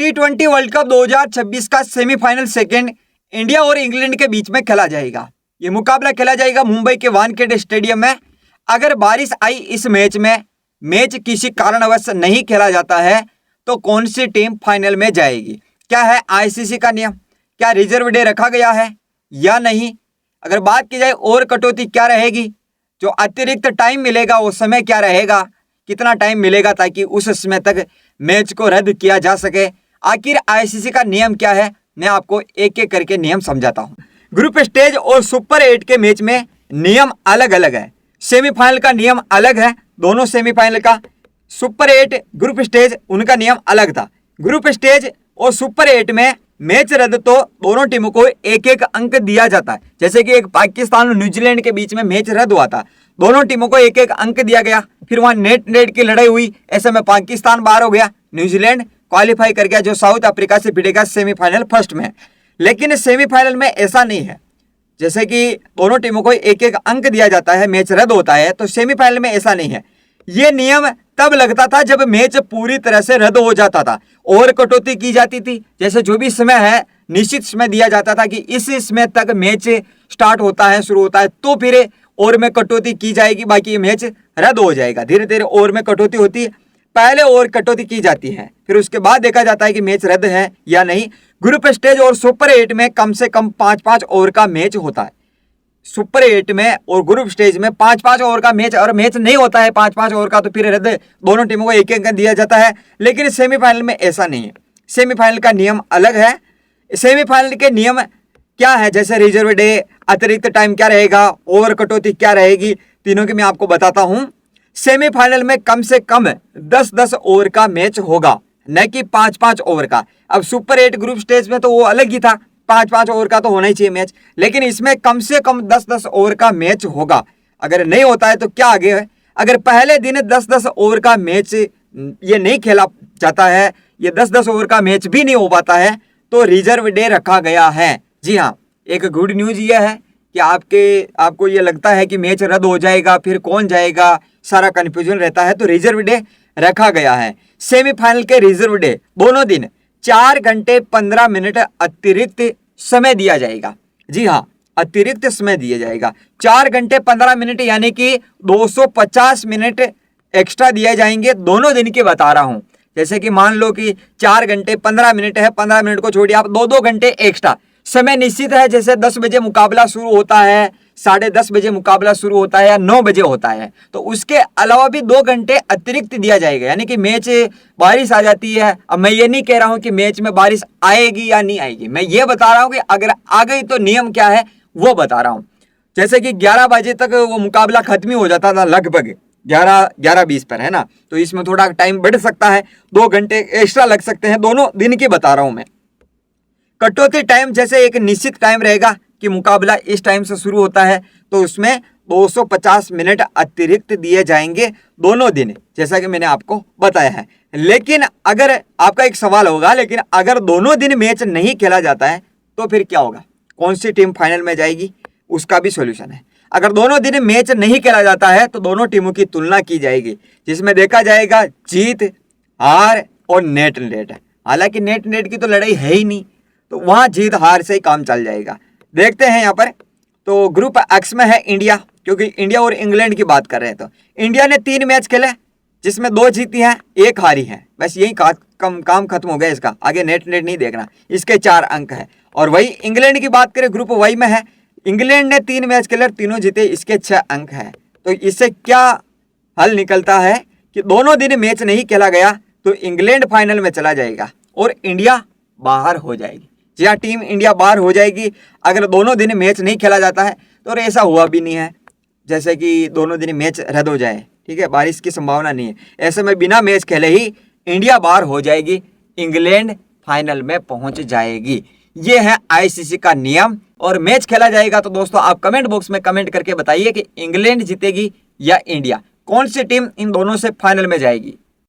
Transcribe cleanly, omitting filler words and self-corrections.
T20 world cup 2026 का semifinal second India और England के बीच में खेला जाएगा। ये मुकाबला खेला जाएगा मुंबई के वानखेड़े स्टेडियम में। अगर बारिश आई इस मैच किसी कारणवश नहीं खेला जाता है तो कौन सी टीम फाइनल में जाएगी? क्या है आईसीसी का नियम? क्या रिजर्व डे रखा गया है या नहीं? अगर बात की जाए और कटौती क्या रहेगी, जो अतिरिक्त टाइम मिलेगा वो समय क्या रहेगा, कितना टाइम मिलेगा ताकि उस समय तक मैच को रद्द किया जा सके, आखिर आईसीसी का नियम क्या है, मैं आपको एक एक करके नियम समझाता हूं। ग्रुप स्टेज और सुपर 8 के मैच में नियम अलग अलग है। सेमीफाइनल का नियम अलग है, दोनों सेमीफाइनल का। सुपर 8 ग्रुप स्टेज उनका नियम अलग था। ग्रुप स्टेज और सुपर 8 में मैच रद्द तो दोनों टीमों को एक एक अंक दिया जाता है। जैसे कि एक पाकिस्तान और न्यूजीलैंड के बीच में मैच रद्द हुआ था, दोनों टीमों को एक एक अंक दिया गया। फिर वहां नेट की लड़ाई हुई, ऐसे में पाकिस्तान बाहर हो गया, न्यूजीलैंड क्वालिफाई कर गया जो साउथ अफ्रीका से भिड़ेगा सेमीफाइनल फर्स्ट में। लेकिन सेमीफाइनल में ऐसा नहीं है, जैसे कि दोनों टीमों को एक एक अंक दिया जाता है, मैच रद्द होता है, तो सेमीफाइनल में ऐसा नहीं है। ये नियम तब लगता था जब मैच पूरी तरह से रद्द हो जाता था और कटौती की जाती थी। जैसे जो भी समय है निश्चित समय दिया जाता था कि इस समय तक मैच स्टार्ट होता है, शुरू होता है, तो फिर ओवर में कटौती की जाएगी, बाकी मैच रद्द हो जाएगा। धीरे धीरे ओवर में कटौती होती है, पहले ओवर कटौती की जाती है, फिर उसके बाद देखा जाता है कि मैच रद्द है या नहीं। ग्रुप स्टेज और सुपर 8 में कम से कम 5-5 ओवर का मैच होता है। सुपर 8 में और ग्रुप स्टेज में 5-5 ओवर का मैच, और मैच नहीं होता है 5-5 ओवर का तो फिर रद्द दोनों टीमों को एक एक दिया जाता है। लेकिन सेमीफाइनल में ऐसा नहीं है, सेमीफाइनल का नियम अलग है। सेमीफाइनल के नियम क्या है, जैसे रिजर्व डे, अतिरिक्त टाइम क्या रहेगा, ओवर कटौती क्या रहेगी, तीनों की मैं आपको बताता हूं। सेमीफाइनल में कम से कम 10-10 ओवर का मैच होगा, न कि 5-5 ओवर का। अब सुपर 8 ग्रुप स्टेज में तो वो अलग ही था, 5-5 ओवर का तो होना ही चाहिए मैच, लेकिन इसमें कम से कम 10-10 ओवर का मैच होगा। अगर नहीं होता है तो क्या आगे है? अगर पहले दिन 10-10 ओवर का मैच ये नहीं खेला जाता है, ये 10-10 ओवर का मैच भी नहीं हो पाता है, तो रिजर्व डे रखा गया है। जी हाँ, एक गुड न्यूज ये है कि आपको ये लगता है कि मैच रद्द हो जाएगा, फिर कौन जाएगा, सारा कंफ्यूजन रहता है, तो रिजर्व डे रखा गया है। सेमीफाइनल के रिजर्व डे दोनों दिन 4 घंटे 15 मिनट अतिरिक्त समय दिया जाएगा। जी हाँ, अतिरिक्त समय दिया जाएगा, 4 घंटे 15 मिनट, यानी कि 250 मिनट एक्स्ट्रा दिए जाएंगे। दोनों दिन की बता रहा हूं, जैसे कि मान लो कि 4 घंटे 15 मिनट है, 15 मिनट को छोड़िए आप 2-2 घंटे एक्स्ट्रा। समय निश्चित है, जैसे 10 बजे मुकाबला शुरू होता है, 10:30 बजे मुकाबला शुरू होता है या 9 बजे होता है, तो उसके अलावा भी 2 घंटे अतिरिक्त दिया जाएगा। यानी कि मैच बारिश आ जाती है, अब मैं ये नहीं कह रहा हूं कि मैच में बारिश आएगी या नहीं आएगी, मैं ये बता रहा हूं कि अगर आ गई तो नियम क्या है वो बता रहा हूं। जैसे कि 11 बजे तक वो मुकाबला खत्म ही हो जाता था, लगभग 11-11:20 पर, है ना, तो इसमें थोड़ा टाइम बढ़ सकता है, 2 घंटे एक्स्ट्रा लग सकते हैं। दोनों दिन की बता रहा हूं मैं। कटौती टाइम जैसे एक निश्चित टाइम रहेगा कि मुकाबला इस टाइम से शुरू होता है, तो उसमें 250 मिनट अतिरिक्त दिए जाएंगे दोनों दिन, जैसा कि मैंने आपको बताया है। लेकिन अगर आपका एक सवाल होगा, लेकिन अगर दोनों दिन मैच नहीं खेला जाता है तो फिर क्या होगा, कौन सी टीम फाइनल में जाएगी, उसका भी सॉल्यूशन है। अगर दोनों दिन मैच नहीं खेला जाता है तो दोनों टीमों की तुलना की जाएगी, जिसमें देखा जाएगा जीत, हार और नेट। हालांकि नेट की तो लड़ाई है ही नहीं, तो वहां जीत हार से ही काम चल जाएगा। देखते हैं यहाँ पर, तो ग्रुप एक्स में है इंडिया, क्योंकि इंडिया और इंग्लैंड की बात कर रहे हैं, तो इंडिया ने 3 मैच खेले जिसमें 2 जीती हैं, 1 हारी है, बस यही काम खत्म हो गया इसका, आगे नेट नहीं देखना, इसके 4 अंक है। और वही इंग्लैंड की बात करें, ग्रुप वाई में है, इंग्लैंड ने 3 मैच खेले, तीनों जीते, इसके 6 अंक है। तो इससे क्या हल निकलता है कि दोनों दिन मैच नहीं खेला गया तो इंग्लैंड फाइनल में चला जाएगा और इंडिया बाहर हो जाएगी। जी हाँ, टीम इंडिया बाहर हो जाएगी अगर दोनों दिन मैच नहीं खेला जाता है। तो ऐसा हुआ भी नहीं है, जैसे कि दोनों दिन मैच रद्द हो जाए, ठीक है, बारिश की संभावना नहीं है, ऐसे में बिना मैच खेले ही इंडिया बाहर हो जाएगी, इंग्लैंड फाइनल में पहुंच जाएगी। ये है आईसीसी का नियम। और मैच खेला जाएगा तो दोस्तों आप कमेंट बॉक्स में कमेंट करके बताइए कि इंग्लैंड जीतेगी या इंडिया, कौन सी टीम इन दोनों से फाइनल में जाएगी।